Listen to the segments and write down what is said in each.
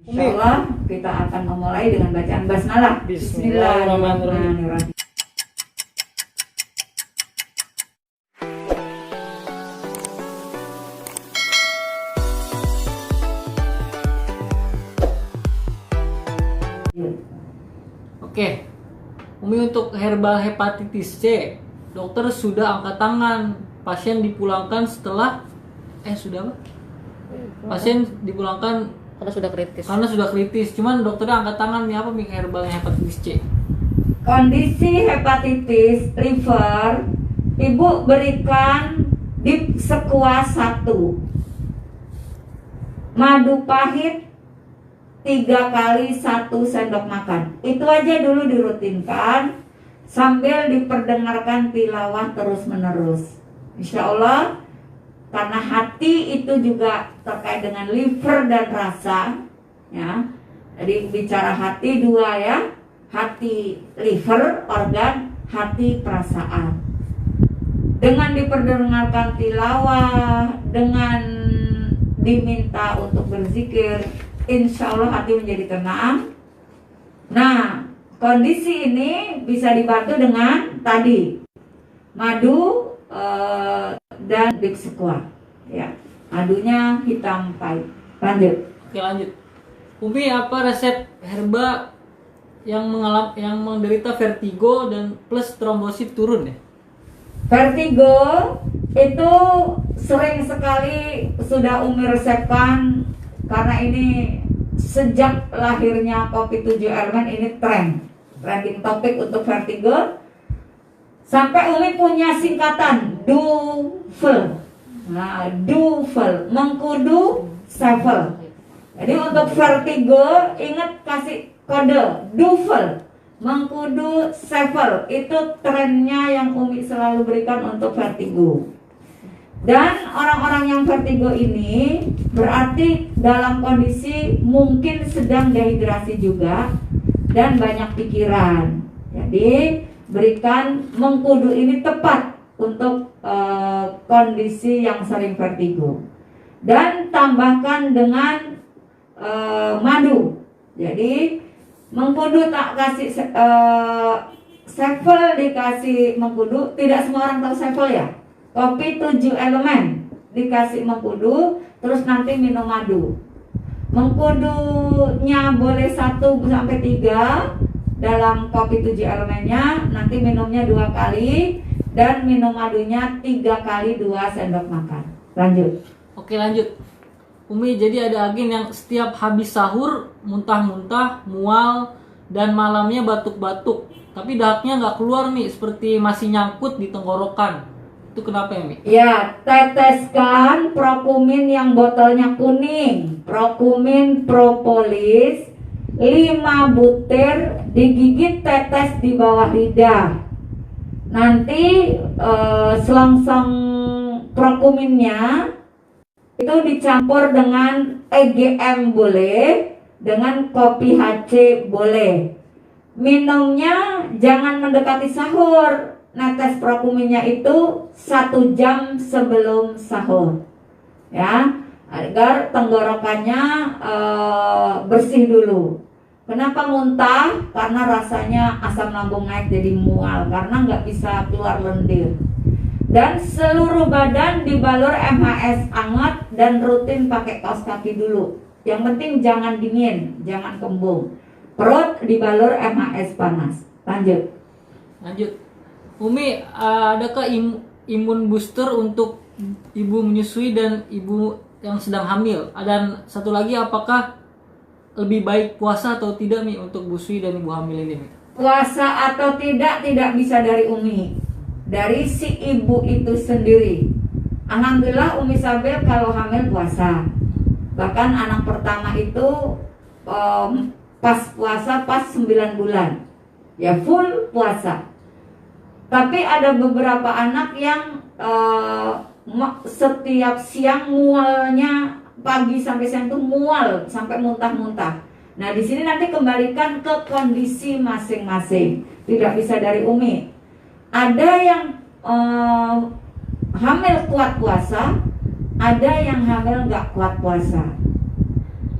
Insyaallah kita akan memulai dengan bacaan basmalah. Bismillahirrahmanirrahim. Oke, Umi, untuk herbal hepatitis C, dokter sudah angkat tangan. Pasien dipulangkan setelah sudah apa? Pasien dipulangkan karena sudah kritis. Cuman dokternya angkat tangan, nih apa nih herbal hepatitis C? Kondisi hepatitis liver, ibu berikan dip sekuas 1, madu pahit 3 kali 1 sendok makan. Itu aja dulu dirutinkan sambil diperdengarkan tilawah terus menerus. Insya Allah, karena hati itu juga terkait dengan liver dan rasa, ya. Jadi bicara hati 2 ya, hati liver organ, hati perasaan. Dengan diperdengarkan tilawah, dengan diminta untuk berzikir, insya Allah hati menjadi tenang. Nah, kondisi ini bisa dibantu dengan tadi madu dan dipsekua, ya. Madunya hitam pahit. Lanjut. Oke, lanjut. Umi, apa resep herba yang menderita vertigo dan plus trombosit turun ya? Vertigo itu sering sekali sudah Umi resepkan, karena ini sejak lahirnya Kopi 7 Elemen ini trending topik untuk vertigo. Sampai Umi punya singkatan DUFEL. Nah, DUFEL mengkudu sevel. Jadi untuk vertigo ingat kasih kode DUFEL mengkudu sevel. Itu trennya yang Umi selalu berikan untuk vertigo. Dan orang-orang yang vertigo ini berarti dalam kondisi mungkin sedang dehidrasi juga dan banyak pikiran. Jadi berikan mengkudu ini tepat untuk kondisi yang sering vertigo. Dan tambahkan dengan madu. Jadi mengkudu tak kasih sevel dikasih mengkudu. Tidak semua orang tahu sevel ya. Kopi 7 Elemen dikasih mengkudu, terus nanti minum madu. Mengkudunya boleh 1 sampai 3 dalam kopi 7 elemennya, nanti minumnya 2 kali dan minum madunya 3 kali 2 sendok makan. Lanjut. Oke, lanjut. Umi, jadi ada agen yang setiap habis sahur muntah-muntah, mual, dan malamnya batuk-batuk, tapi dahaknya nggak keluar nih, seperti masih nyangkut di tenggorokan. Itu kenapa ya, Mi? Ya, teteskan Prokumin yang botolnya kuning, Prokumin propolis 5 butir, digigit tetes di bawah lidah. Nanti selongsong Prokuminnya itu dicampur dengan EGM boleh, dengan kopi HC boleh. Minumnya jangan mendekati sahur. Netes Prokuminnya itu 1 jam sebelum sahur, ya, agar tenggorokannya bersih dulu. Kenapa muntah? Karena rasanya asam lambung naik jadi mual, karena nggak bisa keluar lendir. Dan seluruh badan dibalur MHS hangat dan rutin pakai kaos kaki dulu. Yang penting jangan dingin, jangan kembung. Perut dibalur MHS panas. Lanjut. Umi, adakah imun booster untuk ibu menyusui dan ibu yang sedang hamil? Dan satu lagi, apakah lebih baik puasa atau tidak, Mi, untuk busui dan ibu hamil ini, Mi? Puasa atau tidak bisa dari Umi, dari si ibu itu sendiri. Alhamdulillah Umi Sabil kalau hamil puasa. Bahkan anak pertama itu pas puasa pas 9 bulan, ya full puasa. Tapi ada beberapa anak yang setiap siang mualnya, pagi sampai siang tuh mual sampai muntah-muntah. Nah, di sini nanti kembalikan ke kondisi masing-masing. Tidak bisa dari Umi. Ada yang hamil kuat puasa, ada yang hamil nggak kuat puasa.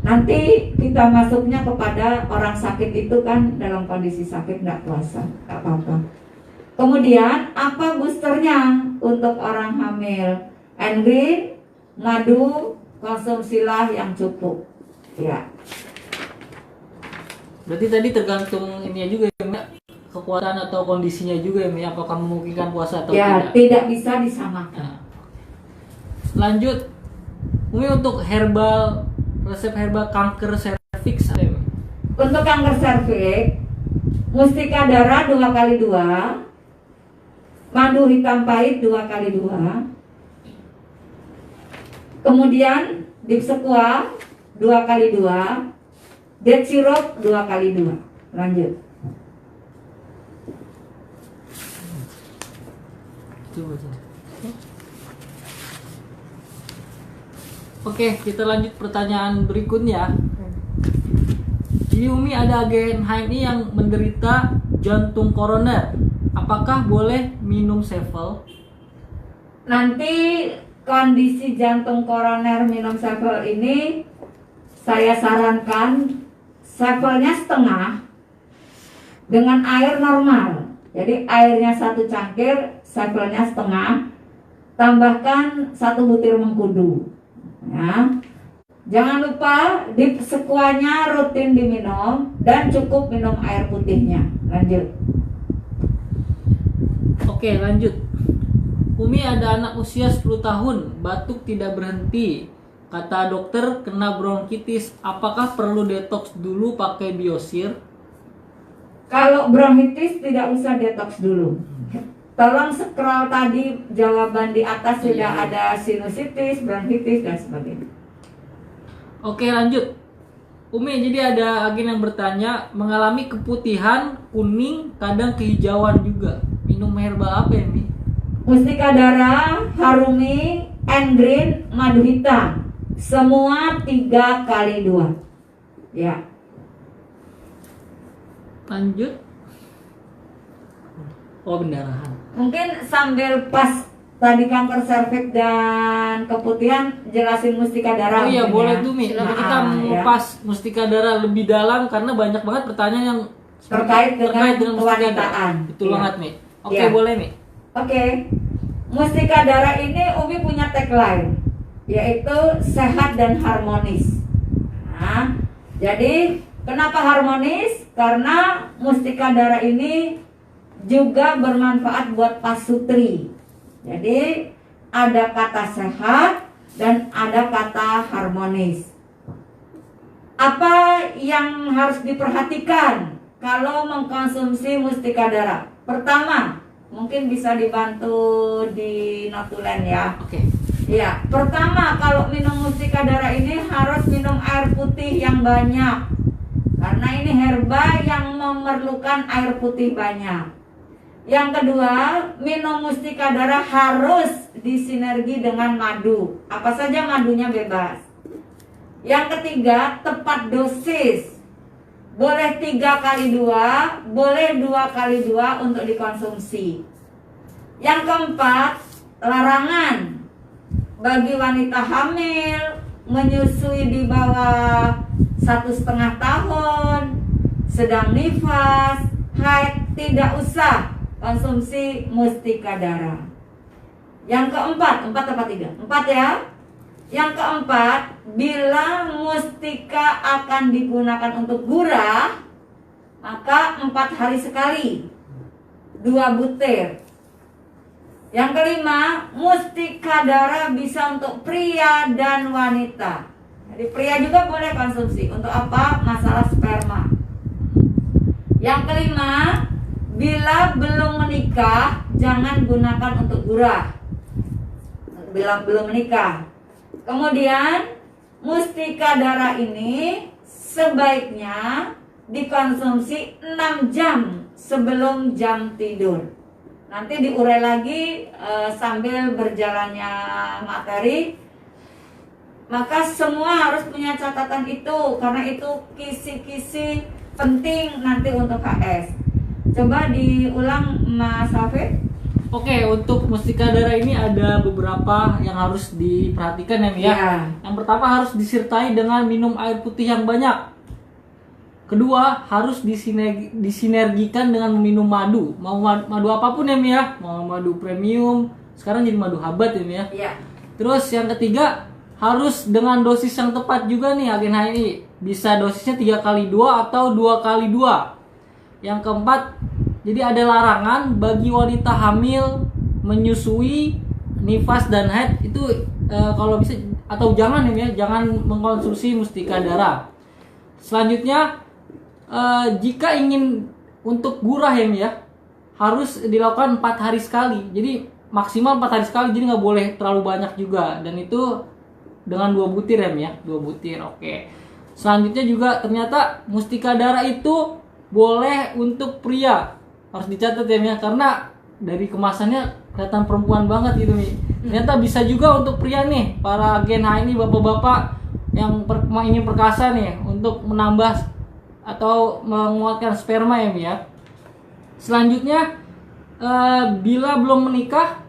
Nanti kita masuknya kepada orang sakit itu kan dalam kondisi sakit nggak puasa, nggak apa-apa. Kemudian apa boosternya untuk orang hamil? Green, madu, konsumsilah yang cukup. Ya. Berarti tadi tergantung ininya juga ya, Mbak, kekuatan atau kondisinya juga ya, Mbak, apakah memungkinkan puasa atau Ya, tidak bisa disamakan. Nah, lanjut, Umi untuk resep herbal kanker serviks apa ya, Mbak? Untuk kanker serviks, mustika darah 2x2, madu hitam pahit 2x2, kemudian dip squat 2x2, dead syrup 2x2. Lanjut. Oke, kita lanjut pertanyaan berikutnya. Jadi Umi ada agen HMI yang menderita jantung koroner. Apakah boleh minum Sevel? Nanti kondisi jantung koroner minum Sevel ini saya sarankan Sevelnya setengah dengan air normal. Jadi airnya 1 cangkir, Sevelnya setengah, tambahkan 1 butir mengkudu. Ya. Jangan lupa dip sekuanya rutin diminum dan cukup minum air putihnya. Lanjut. Oke, lanjut. Umi ada anak usia 10 tahun, batuk tidak berhenti. Kata dokter kena bronkitis. Apakah perlu detox dulu pakai biosir? Kalau bronkitis tidak usah detox dulu. Tolong scroll tadi jawaban di atas sudah ada sinusitis, bronkitis dan sebagainya. Oke, lanjut. Umi, jadi ada agen yang bertanya, mengalami keputihan, kuning, kadang kehijauan juga. Minum herbal apa ya, Mi? Mustika darah, harumi, green, madu hitam. Semua 3x2. Ya. Lanjut. Oh, pendarahan. Mungkin sambil pas tadi kanker serviks dan keputihan jelasin mustika darah. Oh iya, mungkin boleh ya. tuh, Mi. Nanti kita Ya. mengupas mustika darah lebih dalam karena banyak banget pertanyaan yang Terkait dengan mustika kewanitaan. darah. Betul Iya. banget, Mi. Oke, Iya. boleh, Mi. Oke. Mustika darah ini Umi punya tagline, yaitu sehat dan harmonis. Nah, jadi kenapa harmonis? Karena mustika darah ini juga bermanfaat buat pasutri. Jadi ada kata sehat dan ada kata harmonis. Apa yang harus diperhatikan kalau mengkonsumsi mustika darah? Pertama, mungkin bisa dibantu di notulen ya. Oke. Ya, pertama kalau minum mustika darah ini harus minum air putih yang banyak. Karena ini herba yang memerlukan air putih banyak. Yang kedua, minum mustika darah harus disinergi dengan madu. Apa saja madunya bebas. Yang ketiga, tepat dosis. Boleh 3x2, boleh 2x2 untuk dikonsumsi. Yang keempat, larangan bagi wanita hamil, menyusui di bawah 1,5 tahun, sedang nifas, haid, tidak usah konsumsi mustika darah. Yang keempat, 4 apa 3? 4 ya. Yang keempat, bila mustika akan digunakan untuk gurah, maka 4 hari sekali, 2 butir. Yang kelima, mustika darah bisa untuk pria dan wanita. Jadi pria juga boleh konsumsi. Untuk apa? Masalah sperma. Yang kelima, bila belum menikah, jangan gunakan untuk gurah. Bila belum menikah. Kemudian, mustika darah ini sebaiknya dikonsumsi 6 jam sebelum jam tidur. Nanti diurai lagi sambil berjalannya materi. Maka semua harus punya catatan itu, karena itu kisi-kisi penting nanti untuk HS. Coba diulang Mas Hafid. Oke, untuk mustika darah ini ada beberapa yang harus diperhatikan ya, Mi ya. Ya. Yang pertama harus disertai dengan minum air putih yang banyak. Kedua, harus disinergikan dengan meminum madu. Mau madu apapun ya, Mi ya. Mau madu premium, sekarang jadi madu habat ya, Mi ya. Ya. Terus yang ketiga, harus dengan dosis yang tepat juga nih agen HNI. Bisa dosisnya 3x2 atau 2x2. Yang keempat, jadi ada larangan bagi wanita hamil, menyusui, nifas dan haid itu kalau bisa atau jangan ya, jangan mengkonsumsi mustika darah. Selanjutnya, jika ingin untuk gurah ya, Mi ya, harus dilakukan 4 hari sekali. Jadi maksimal 4 hari sekali, jadi nggak boleh terlalu banyak juga. Dan itu dengan 2 butir ya, Mi ya, 2 butir. Oke. Selanjutnya juga ternyata mustika darah itu boleh untuk pria. Harus dicatat ya, Mi ya, karena dari kemasannya kelihatan perempuan banget gitu, Mi. Ternyata bisa juga untuk pria nih, para agen HNI bapak-bapak yang ingin perkasa nih untuk menambah atau menguatkan sperma ya, Mi ya. Selanjutnya bila belum menikah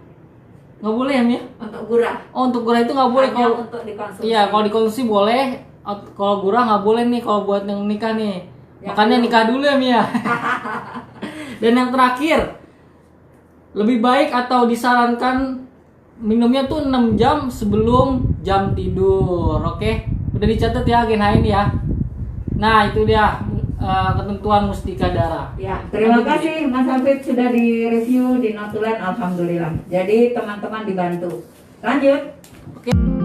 nggak boleh ya, Mi ya? Untuk gurah. Oh, untuk gurah itu nggak boleh. Hanya Kalau untuk dikonsumsi. iya, kalau dikonsumsi boleh. Kalau gurah nggak boleh nih kalau buat yang nikah nih. Yang Makanya belum. nikah dulu ya, Mi ya. Dan yang terakhir, lebih baik atau disarankan minumnya tuh 6 jam sebelum jam tidur. Oke, udah dicatat ya agen HNI ya. Nah, itu dia ketentuan mustika darah. Ya, terima kasih Mas Hafid sudah direview di Notulen, alhamdulillah. Jadi teman-teman dibantu. Lanjut. Oke.